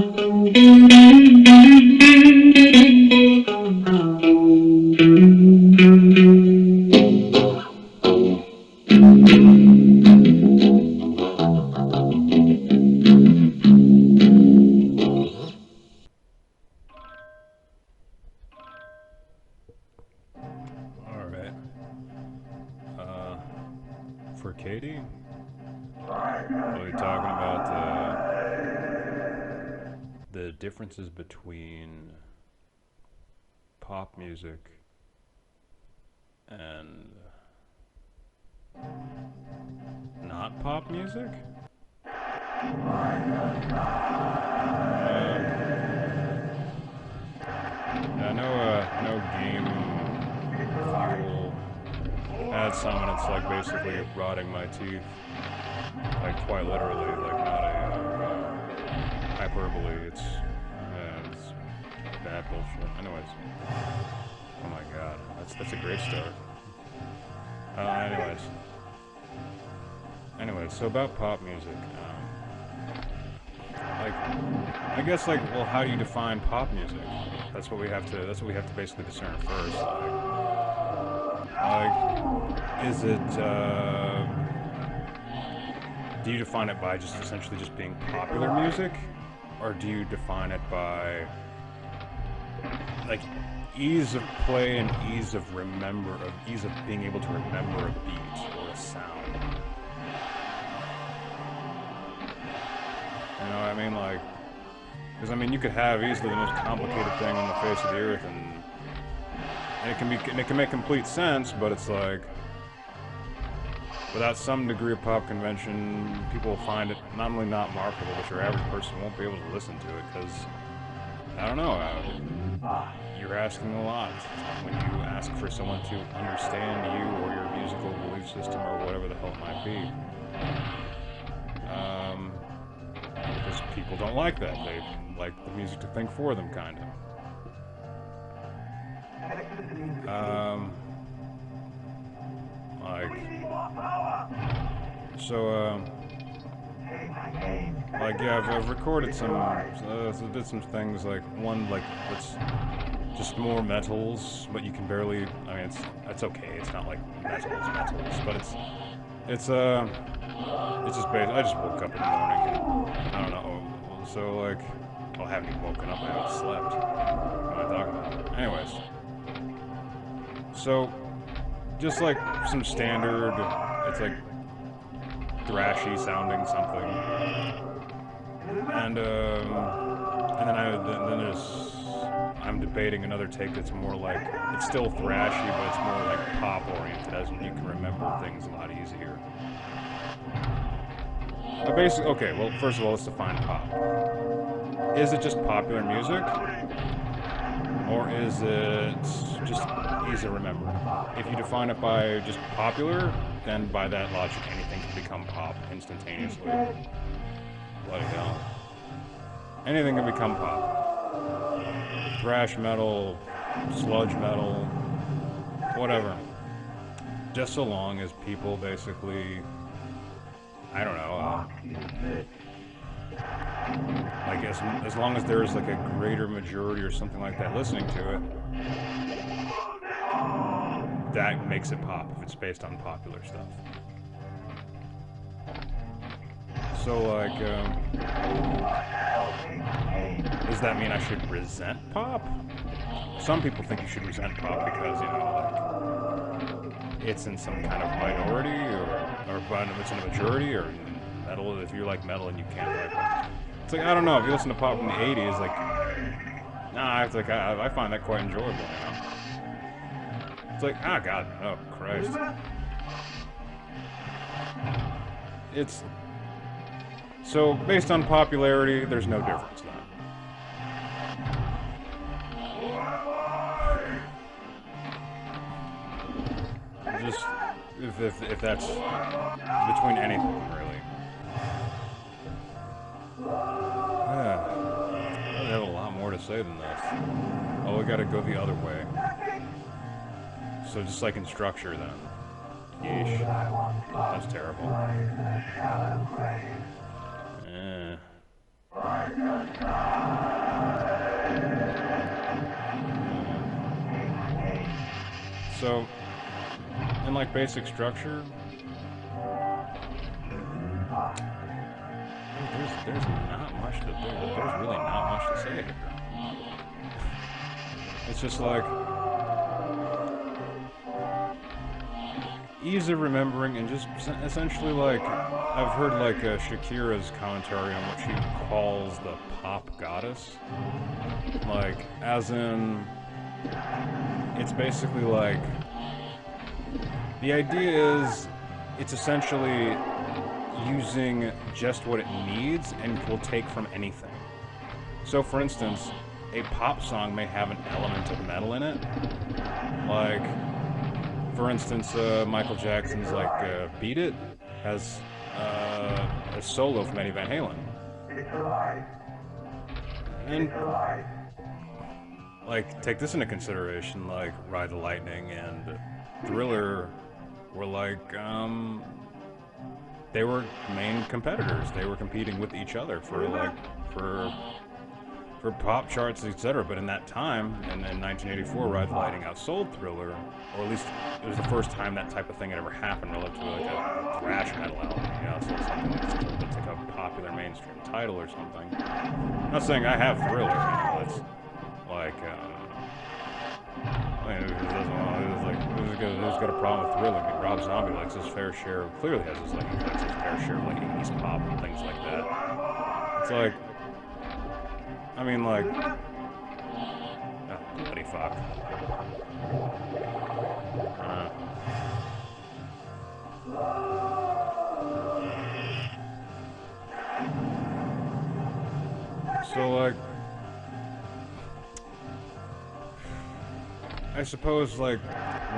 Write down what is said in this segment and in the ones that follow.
Alright. For Katy, we'll be talking about the differences between pop music and not pop music. I know Game Fuel had some, and it's like basically rotting my teeth, like quite literally, like not a hyperbole. It's bad bullshit. Anyways, oh my god, that's a great start. Anyways, so about pop music, like, I guess, like, well, how do you define pop music? That's what we have to basically discern first. Is it, do you define it by just essentially just being popular music? Or do you define it by, like, ease of play and ease of being able to remember a beat or a sound? You know what I mean? Like, because I mean, you could have easily the most complicated thing on the face of the earth, and it can make complete sense, but it's like, without some degree of pop convention, people find it not only not marketable, but your average person won't be able to listen to it, because, I don't know, you're asking a lot when you ask for someone to understand you or your musical belief system or whatever the hell it might be. Because people don't like that. They like the music to think for them, kind of. Yeah, I've recorded some, did some things, like, one, like, it's just more metals, but you can barely, I mean, it's okay, it's not like metals, but it's just I just woke up in the morning, and, I don't know, so, like, well, I haven't even woken up, I haven't slept, what am I talking about? Anyways, so, just, like, some standard, it's, like, thrashy sounding something, and then I'm debating another take that's more like, it's still thrashy, but it's more like pop oriented, as in you can remember things a lot easier. But basically, okay, well, first of all, let's define pop. Is it just popular music? Or is it just easy to remember? If you define it by just popular, then by that logic, anything can become pop instantaneously. Bloody hell. Anything can become pop. Thrash metal, sludge metal, whatever. Just so long as people basically, I don't know, I guess as long as there's like a greater majority or something like that listening to it, that makes it pop if it's based on popular stuff. So, like, does that mean I should resent pop? Some people think you should resent pop because, you know, like, it's in some kind of minority, or it's in a majority, or metal, if you like metal and you can't like it. It's like, I don't know, if you listen to pop from the 80s, like, nah, it's like, I find that quite enjoyable, you know? It's like, ah, God, oh, Christ. It's, so, based on popularity, there's no difference then. Just, if that's between anything, really. I have a lot more to say than this. Oh, we gotta go the other way. So just like in structure, then. Yeesh. That's terrible. So, in like basic structure, there's not much to there's really not much to say here. It's just like ease of remembering and just essentially like I've heard like Shakira's commentary on what she calls the pop goddess, like as in it's basically like the idea is it's essentially using just what it needs and will take from anything. So for instance, a pop song may have an element of metal in it. Like, for instance, Michael Jackson's like Beat It has a solo from Eddie Van Halen. And like, take this into consideration, like Ride the Lightning and Thriller were like, they were main competitors. They were competing with each other for like, for pop charts, etc. But in that time, in 1984, Ride the Lightning outsold Thriller, or at least it was the first time that type of thing had ever happened relative to like a thrash metal album, you know, so something that's like a popular mainstream title or something. I'm not saying I have Thriller, you know, it's like, I mean, who's got a problem with Thriller? I mean, Rob Zombie likes his fair share, clearly has his, like, he likes his fair share of like 80s pop and things like that. It's like, I mean, like, oh, bloody fuck. So, like, I suppose, like,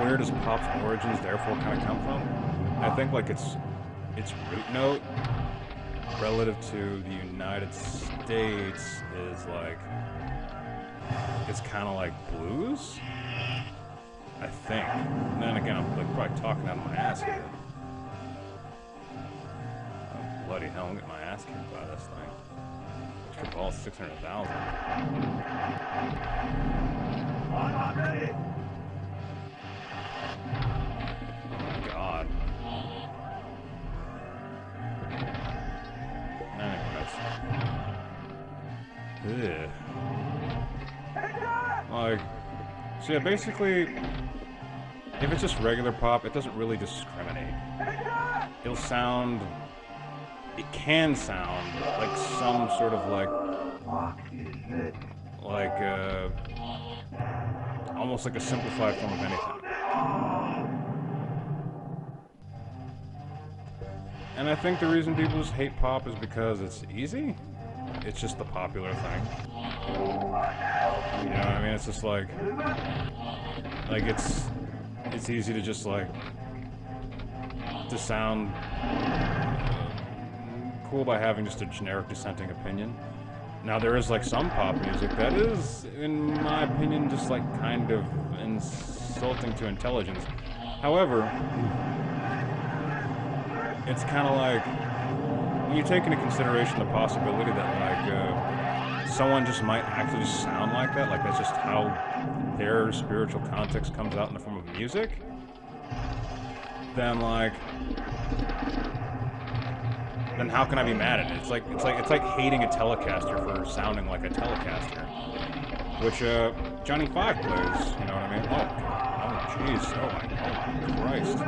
where does pop's origins therefore kind of come from? I think, like, its root note relative to the United States is like, it's kind of like blues, I think. And then again, I'm like probably talking out of my ass here. Oh, bloody hell, I'm getting my ass kicked by this thing. Extra ball, 600,000. Oh, God. Ugh. Like, so yeah, basically, if it's just regular pop, it doesn't really discriminate. It'll sound, it can sound like some sort of like almost like a simplified form of anything. And I think the reason people just hate pop is because it's easy. It's just the popular thing. You know what I mean? It's just like it's easy to just like, to sound cool by having just a generic dissenting opinion. Now there is like some pop music that is, in my opinion, just like kind of insulting to intelligence. However, it's kind of like, when you take into consideration the possibility that like someone just might actually just sound like that, like that's just how their spiritual context comes out in the form of music, then like, then how can I be mad at it? It's like hating a Telecaster for sounding like a Telecaster, which Johnny Five plays. You know what I mean? Oh jeez! Oh my Christ!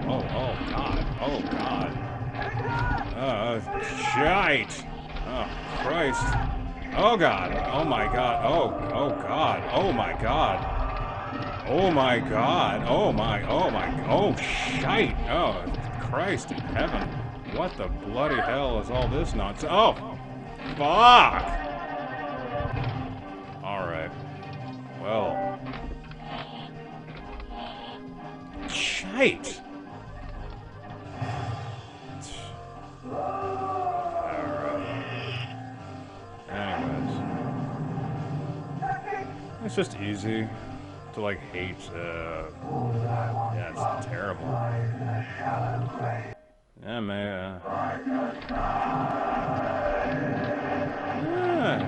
Oh God! Oh God! Shite! Oh Christ! Oh God! Oh my God! Oh God! Oh my God! Oh my God! Oh shite! Oh Christ in heaven! What the bloody hell is all this nonsense? Oh, fuck! All right. Well, shite! Anyways, it's just easy to like hate, yeah, it's terrible. Yeah, man. Yeah.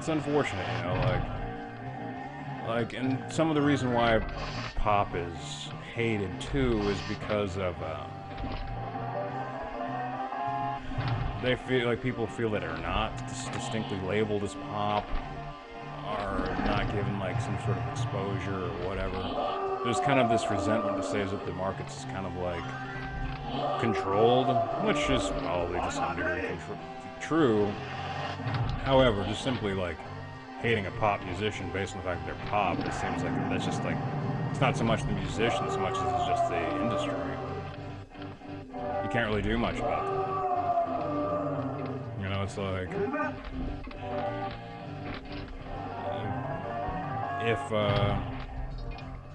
it's unfortunate, you know, and some of the reason why pop is hated too is because of they feel like people feel that are not distinctly labeled as pop, are not given like some sort of exposure or whatever. There's kind of this resentment to say that the market's kind of like controlled, which is probably to some degree true. However, just simply like hating a pop musician based on the fact that they're pop, it seems like that's just like, it's not so much the musician as much as it's just the industry. You can't really do much about that. You know, it's like,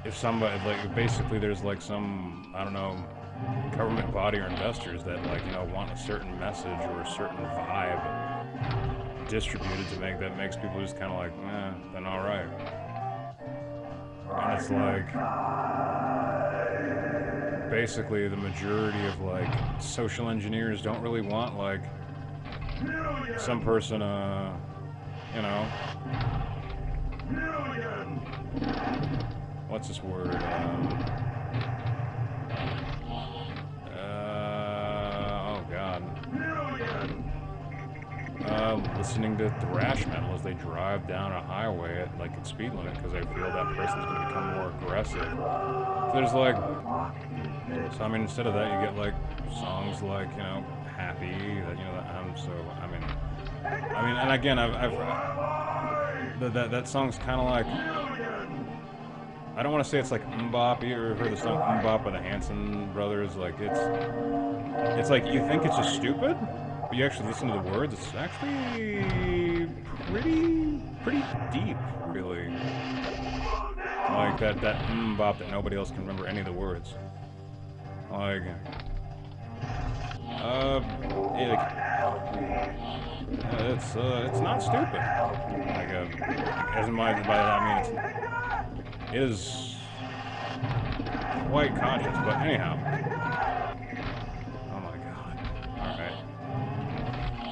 if somebody, like, basically there's like some, I don't know, government body or investors that, like, you know, want a certain message or a certain vibe distributed to make that makes people just kind of like, then alright. And it's like, basically the majority of like social engineers don't really want like some person, you know, what's this word, oh god, listening to thrash metal as they drive down a highway at like its speed limit because they feel that person's going to become more aggressive. So there's like, so I mean, instead of that, you get like songs like, you know, Happy, that, you know, that I'm so, I mean, and again, that song's kind of like, I don't want to say it's like Mbop. You ever heard the song Mbop by the Hanson Brothers? Like, it's like, you think it's just stupid, but you actually listen to the words, it's actually pretty deep, really. Like that Mbop that nobody else can remember any of the words. Like, it's not stupid. Like, as in by that I mean it is quite conscious, but anyhow. Oh my god. Alright.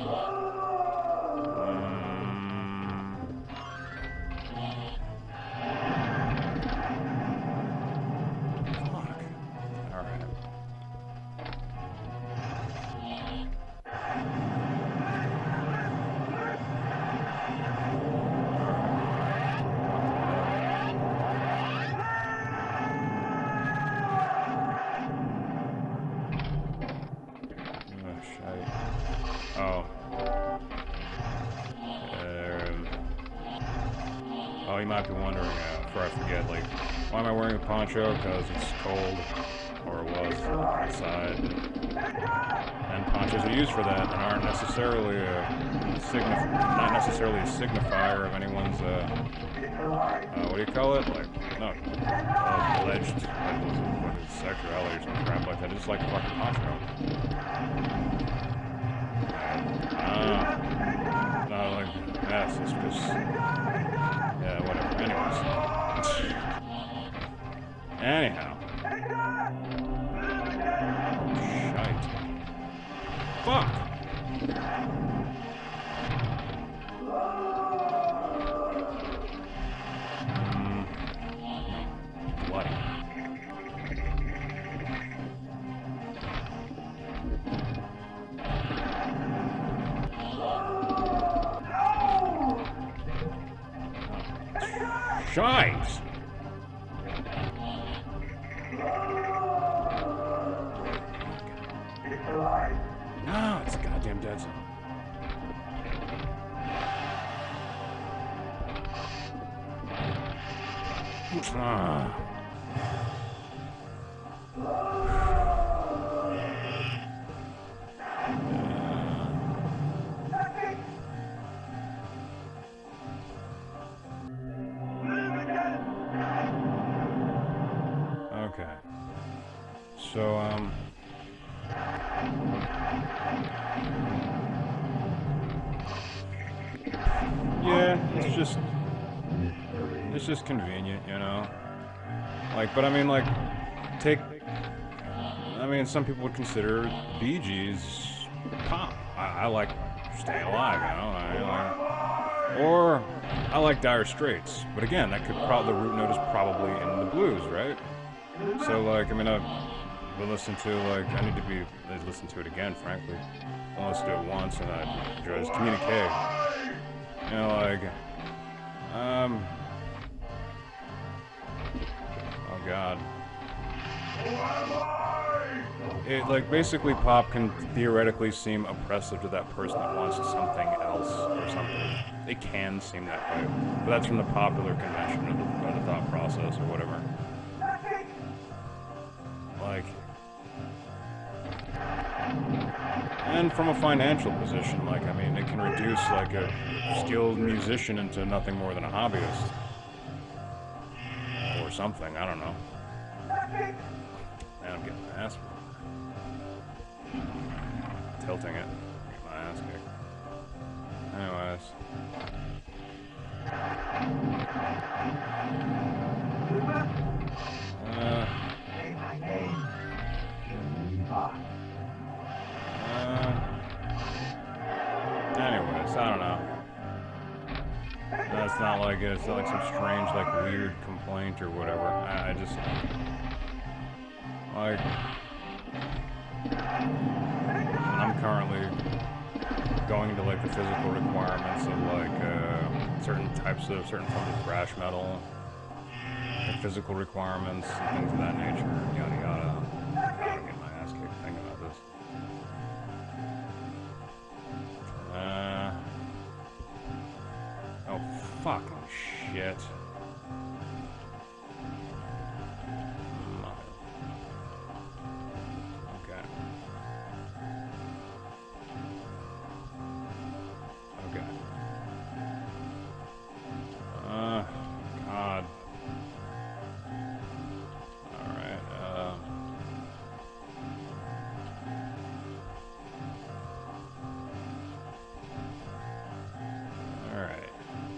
Fuck. Alright. Oh, you might be wondering, before I forget, like, why am I wearing a poncho? Because it's cold, or it was, outside. And ponchos are used for that, and aren't necessarily not necessarily a signifier of anyone's, what do you call it? Like, no, alleged sexuality or some crap like that. It's just like a fucking poncho. No, like, yes, it's just, yeah, whatever. Anyhow. Shite. Fuck! Bloody. Shite! No, it's a goddamn dead zone. Okay. So, yeah, it's just convenient, you know? Like, but I mean, like, I mean, some people would consider Bee Gees pop. I like Staying Alive, you know? Or I like Dire Straits, but again, that could probably the root note is probably in the blues, right? So like, I mean, I've been listening to like I'd listen to it again, frankly. I listened to it once and I enjoyed it. It's Communique. You know, like, oh god. It, like, basically pop can theoretically seem oppressive to that person that wants something else or something. It can seem that way, but that's from the popular convention or the thought process or whatever. Like, and from a financial position, like, I mean, it can reduce, like, a skilled musician into nothing more than a hobbyist. Or something, I don't know. Man, I'm getting my ass tilting it. Get my ass kicked. Anyways. Anyways, I don't know. It's not like it's not like some strange, like, weird complaint or whatever. I just like, I'm currently going into like the physical requirements of like certain forms of thrash metal, the physical requirements and things of that nature, yada yada. I'm getting my ass kicked thinking about this. Oh fucking shit. God. Alright, alright.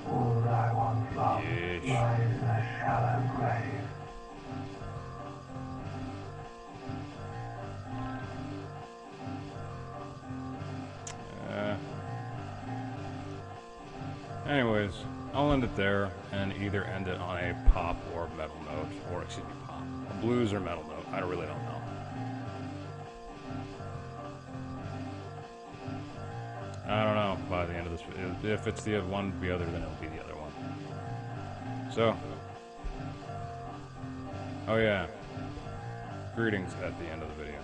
All I want love lies in a shallow grave. Anyways, I'll end it there and either end it on a pop or metal note, or excuse me, pop, a blues or metal note. I really don't know. I don't know by the end of this. If it's the one to be other, then it'll be the other one. So, oh yeah, greetings at the end of the video.